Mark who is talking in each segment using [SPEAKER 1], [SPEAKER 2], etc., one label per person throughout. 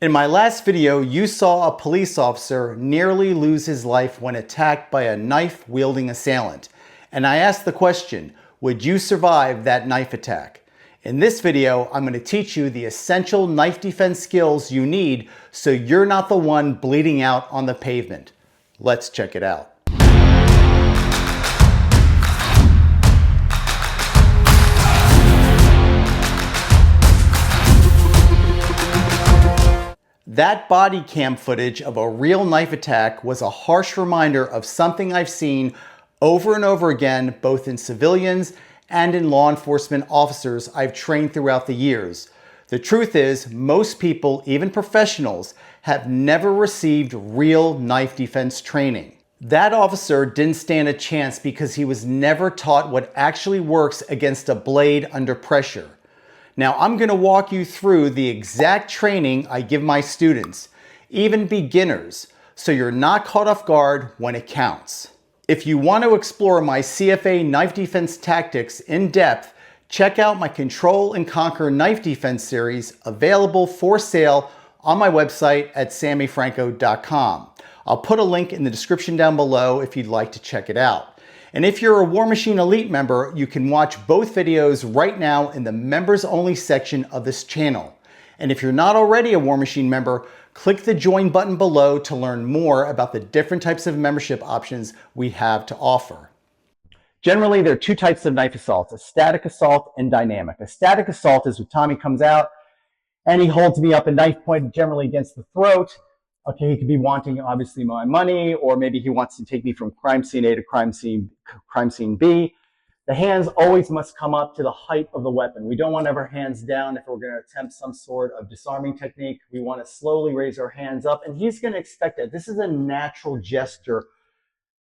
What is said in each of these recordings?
[SPEAKER 1] In my last video, you saw a police officer nearly lose his life when attacked by a knife-wielding assailant. And I asked the question, would you survive that knife attack? In this video, I'm going to teach you the essential knife defense skills you need so you're not the one bleeding out on the pavement. Let's check it out. That body cam footage of a real knife attack was a harsh reminder of something I've seen over and over again, both in civilians and in law enforcement officers I've trained throughout the years. The truth is, most people, even professionals, have never received real knife defense training. That officer didn't stand a chance because he was never taught what actually works against a blade under pressure. Now, I'm going to walk you through the exact training I give my students, even beginners, so you're not caught off guard when it counts. If you want to explore my CFA knife defense tactics in depth, check out my Control and Conquer Knife Defense series, available for sale on my website at sammyfranco.com. I'll put a link in the description down below if you'd like to check it out. And if you're a War Machine Elite member, you can watch both videos right now in the members only section of this channel. And if you're not already a War Machine member, click the join button below to learn more about the different types of membership options we have to offer. Generally, there are two types of knife assaults, a static assault and dynamic. A static assault is when Tommy comes out and he holds me up a knife point generally against the throat. Okay, he could be wanting, obviously, my money, or maybe he wants to take me from crime scene A to crime scene B. The hands always must come up to the height of the weapon. We don't want to have our hands down if we're going to attempt some sort of disarming technique. We want to slowly raise our hands up, and he's going to expect that. This is a natural gesture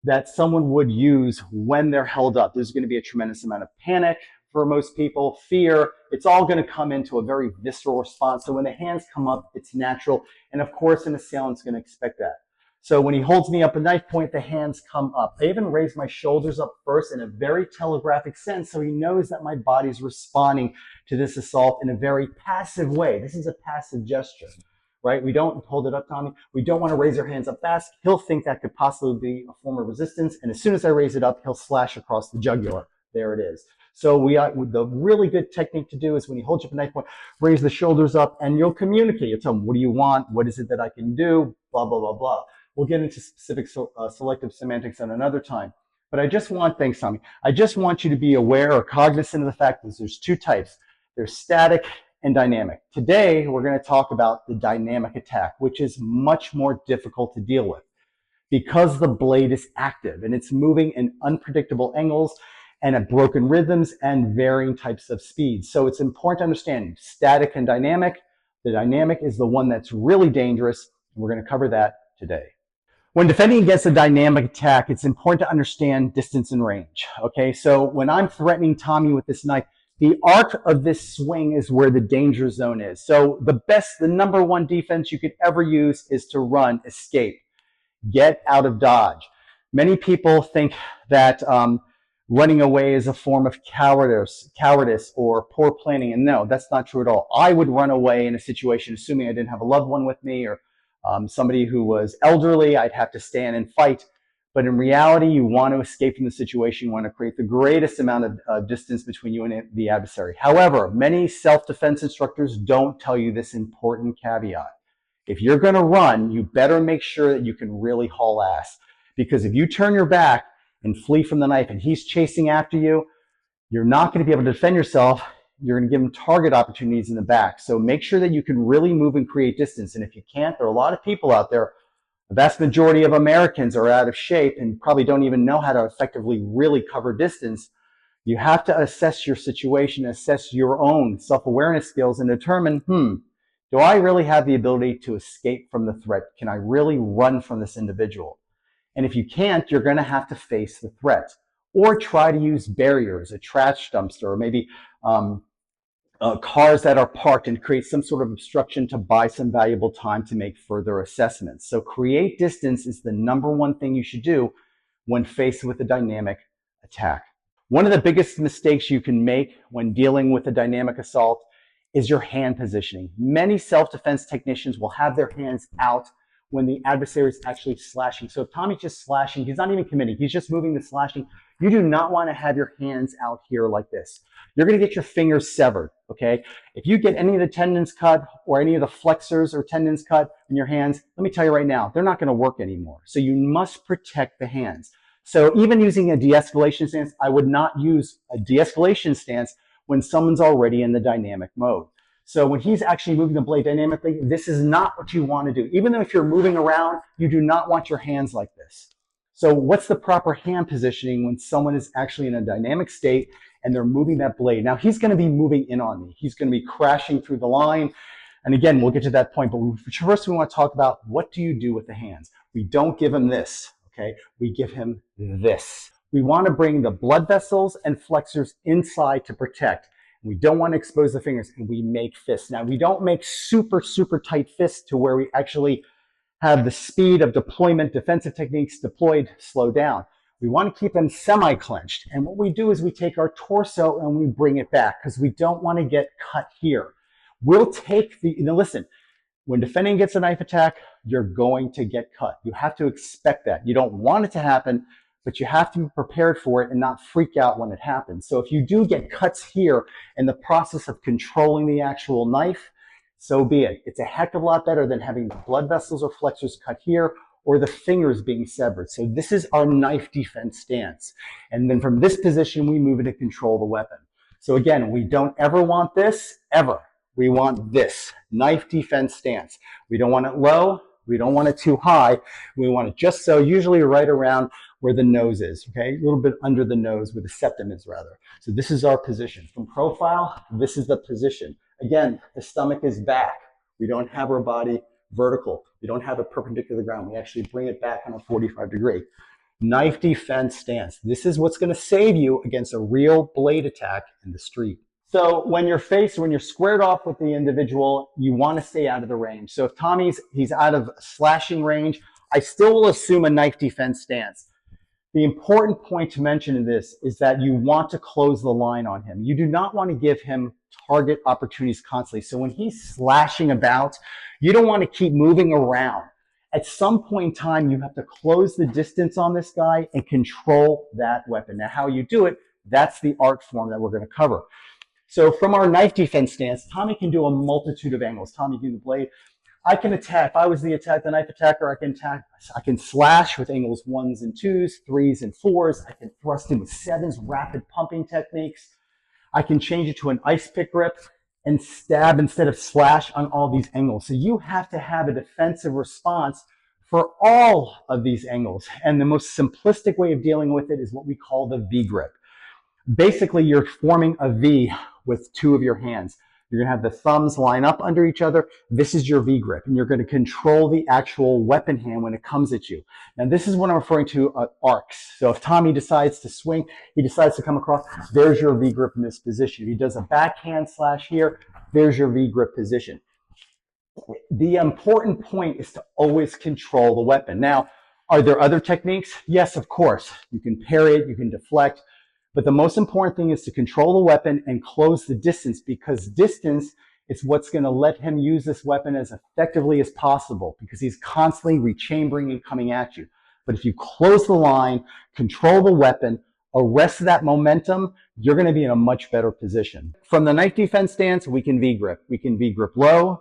[SPEAKER 1] that someone would use when they're held up. There's going to be a tremendous amount of panic for most people, fear. It's all going to come into a very visceral response. So when the hands come up, it's natural. And of course, an assailant's going to expect that. So when he holds me up a knife point, the hands come up. I even raise my shoulders up first in a very telegraphic sense, so he knows that my body's responding to this assault in a very passive way. This is a passive gesture, right? We don't hold it up, Tommy. We don't want to raise our hands up fast. He'll think that could possibly be a form of resistance. And as soon as I raise it up, he'll slash across the jugular. There it is. So the really good technique to do is when he holds you up a knife point, raise the shoulders up and you'll communicate. You'll tell him, what do you want? What is it that I can do? Blah, blah, blah, blah. We'll get into specific selective semantics at another time. But I just want, thanks, Tommy. I just want you to be aware or cognizant of the fact that there's two types. There's static and dynamic. Today, we're going to talk about the dynamic attack, which is much more difficult to deal with because the blade is active and it's moving in unpredictable angles and at broken rhythms and varying types of speeds. So it's important to understand static and dynamic. The dynamic is the one that's really dangerous, and we're going to cover that today. When defending against a dynamic attack, it's important to understand distance and range. Okay, so when I'm threatening Tommy with this knife, the arc of this swing is where the danger zone is. So the number one defense you could ever use is to run, escape, get out of dodge. Many people think that running away is a form of cowardice or poor planning. And no, that's not true at all. I would run away in a situation, assuming I didn't have a loved one with me or somebody who was elderly. I'd have to stand and fight. But in reality, you want to escape from the situation. You want to create the greatest amount of distance between you and the adversary. However, many self-defense instructors don't tell you this important caveat. If you're going to run, you better make sure that you can really haul ass. Because if you turn your back and flee from the knife and he's chasing after you, you're not going to be able to defend yourself. You're going to give him target opportunities in the back. So make sure that you can really move and create distance. And if you can't, there are a lot of people out there, the vast majority of Americans are out of shape and probably don't even know how to effectively really cover distance. You have to assess your situation, assess your own self-awareness skills and determine, do I really have the ability to escape from the threat? Can I really run from this individual? And if you can't, you're going to have to face the threat or try to use barriers, a trash dumpster, or maybe cars that are parked and create some sort of obstruction to buy some valuable time to make further assessments. So create distance is the number one thing you should do when faced with a dynamic attack. One of the biggest mistakes you can make when dealing with a dynamic assault is your hand positioning. Many self-defense technicians will have their hands out when the adversary is actually slashing. So if Tommy's just slashing, he's not even committing, he's just moving the slashing. You do not want to have your hands out here like this. You're going to get your fingers severed, okay? If you get any of the tendons cut or any of the flexors or tendons cut in your hands, let me tell you right now, they're not going to work anymore. So you must protect the hands. So even using a de-escalation stance, I would not use a de-escalation stance when someone's already in the dynamic mode. So when he's actually moving the blade dynamically, this is not what you want to do. Even though if you're moving around, you do not want your hands like this. So what's the proper hand positioning when someone is actually in a dynamic state and they're moving that blade? Now he's going to be moving in on me. He's going to be crashing through the line. And again, we'll get to that point, but first we want to talk about what do you do with the hands? We don't give him this, okay? We give him this. We want to bring the blood vessels and flexors inside to protect. We don't want to expose the fingers, and we make fists. Now, we don't make super, super tight fists to where we actually have the speed of deployment, defensive techniques deployed slow down. We want to keep them semi-clenched. And what we do is we take our torso and we bring it back because we don't want to get cut here. We'll take listen, when defending against a knife attack, you're going to get cut. You have to expect that. You don't want it to happen, but you have to be prepared for it and not freak out when it happens. So if you do get cuts here in the process of controlling the actual knife, so be it. It's a heck of a lot better than having the blood vessels or flexors cut here or the fingers being severed. So this is our knife defense stance. And then from this position, we move it to control the weapon. So again, we don't ever want this, ever. We want this, knife defense stance. We don't want it low. We don't want it too high. We want it just so, usually right around where the nose is, okay? A little bit under the nose, where the septum is rather. So this is our position. From profile, this is the position. Again, the stomach is back. We don't have our body vertical. We don't have it perpendicular to the ground. We actually bring it back on a 45 degree. Knife defense stance. This is what's gonna save you against a real blade attack in the street. So when you're squared off with the individual, you want to stay out of the range. So if he's out of slashing range, I still will assume a knife defense stance. The important point to mention in this is that you want to close the line on him. You do not want to give him target opportunities constantly. So when he's slashing about, you don't want to keep moving around. At some point in time, you have to close the distance on this guy and control that weapon. Now, how you do it, that's the art form that we're going to cover. So from our knife defense stance, Tommy can do a multitude of angles. Tommy can do the blade. I can attack. If I was the knife attacker, I can slash with angles 1s and 2s, 3s and 4s. I can thrust in with 7s, rapid pumping techniques. I can change it to an ice pick grip and stab instead of slash on all these angles. So you have to have a defensive response for all of these angles. And the most simplistic way of dealing with it is what we call the V grip. Basically, you're forming a V with two of your hands. You're going to have the thumbs line up under each other. This is your V grip, and you're going to control the actual weapon hand when it comes at you. Now, this is what I'm referring to arcs. So if Tommy decides to swing, he decides to come across, there's your V grip in this position. If he does a backhand slash here, there's your V grip position. The important point is to always control the weapon. Now, are there other techniques? Yes, of course. You can parry it, you can deflect. But the most important thing is to control the weapon and close the distance, because distance is what's going to let him use this weapon as effectively as possible, because he's constantly rechambering and coming at you. But if you close the line, control the weapon, arrest that momentum, you're going to be in a much better position. From the knife defense stance, we can V grip. We can V grip low,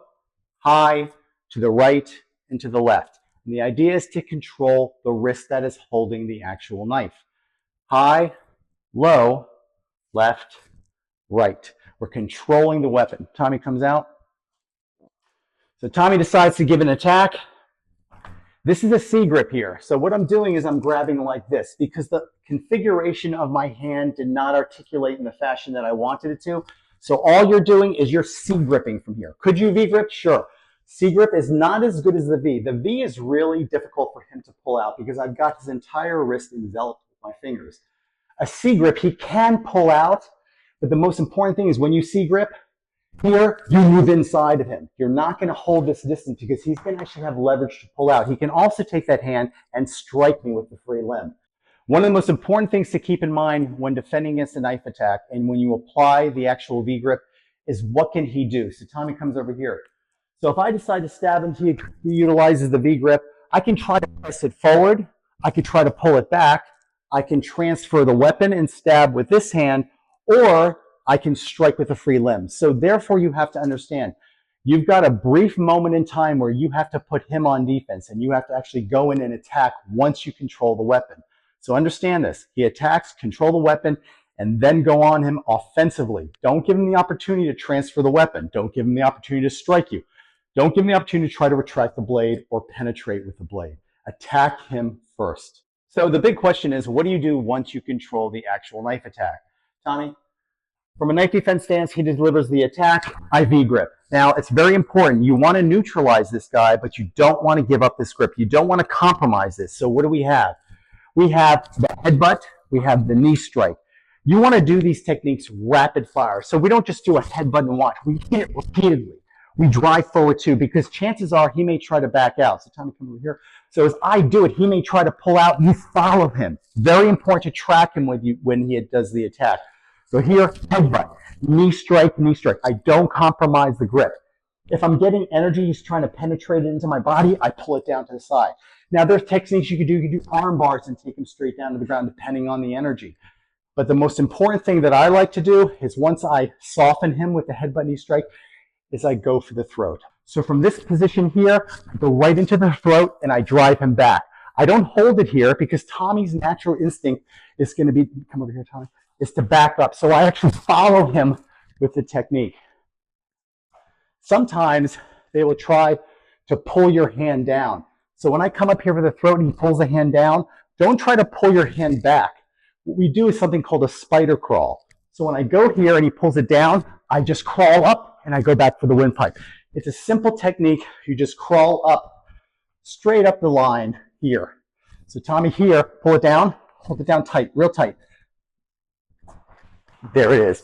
[SPEAKER 1] high, to the right, and to the left. And the idea is to control the wrist that is holding the actual knife. High, low, left, right. We're controlling the weapon. Tommy comes out. So Tommy decides to give an attack. This is a C grip here. So what I'm doing is I'm grabbing like this, because the configuration of my hand did not articulate in the fashion that I wanted it to. So all you're doing is you're C gripping from here. Could you V grip? Sure. C grip is not as good as the V. The V is really difficult for him to pull out because I've got his entire wrist enveloped with my fingers. A C grip, he can pull out, but the most important thing is when you C grip, here, you move inside of him. You're not going to hold this distance because he's going to actually have leverage to pull out. He can also take that hand and strike me with the free limb. One of the most important things to keep in mind when defending against a knife attack and when you apply the actual V grip is what can he do? So Tommy comes over here. So if I decide to stab him, he utilizes the V grip. I can try to press it forward. I can try to pull it back. I can transfer the weapon and stab with this hand, or I can strike with a free limb. So therefore, you have to understand, you've got a brief moment in time where you have to put him on defense, and you have to actually go in and attack once you control the weapon. So understand this. He attacks, control the weapon, and then go on him offensively. Don't give him the opportunity to transfer the weapon. Don't give him the opportunity to strike you. Don't give him the opportunity to try to retract the blade or penetrate with the blade. Attack him first. So the big question is, what do you do once you control the actual knife attack? Tommy, from a knife defense stance, he delivers the attack, I V grip. Now, it's very important. You want to neutralize this guy, but you don't want to give up this grip. You don't want to compromise this. So what do we have? We have the headbutt. We have the knee strike. You want to do these techniques rapid fire. So we don't just do a headbutt and watch. We hit it repeatedly. We drive forward too, because chances are he may try to back out. So Tommy, come over here. So as I do it, he may try to pull out. You follow him. Very important to track him with you when he does the attack. So here, headbutt, knee strike, knee strike. I don't compromise the grip. If I'm getting energy, he's trying to penetrate it into my body, I pull it down to the side. Now, there's techniques you could do. You could do arm bars and take him straight down to the ground, depending on the energy. But the most important thing that I like to do is once I soften him with the headbutt knee strike, is I go for the throat. So from this position here, I go right into the throat and I drive him back. I don't hold it here because Tommy's natural instinct is going to be, come over here, Tommy, is to back up. So I actually follow him with the technique. Sometimes they will try to pull your hand down. So when I come up here for the throat and he pulls the hand down, don't try to pull your hand back. What we do is something called a spider crawl. So when I go here and he pulls it down, I just crawl up and I go back for the windpipe. It's a simple technique. You just crawl up, straight up the line here. So Tommy here, pull it down, hold it down tight, real tight. There it is.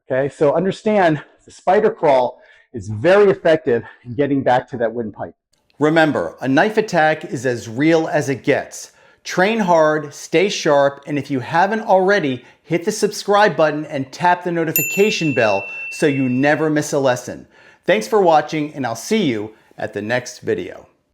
[SPEAKER 1] Okay, so understand the spider crawl is very effective in getting back to that windpipe. Remember, a knife attack is as real as it gets. Train hard, stay sharp, and if you haven't already, hit the subscribe button and tap the notification bell so you never miss a lesson. Thanks for watching, and I'll see you at the next video.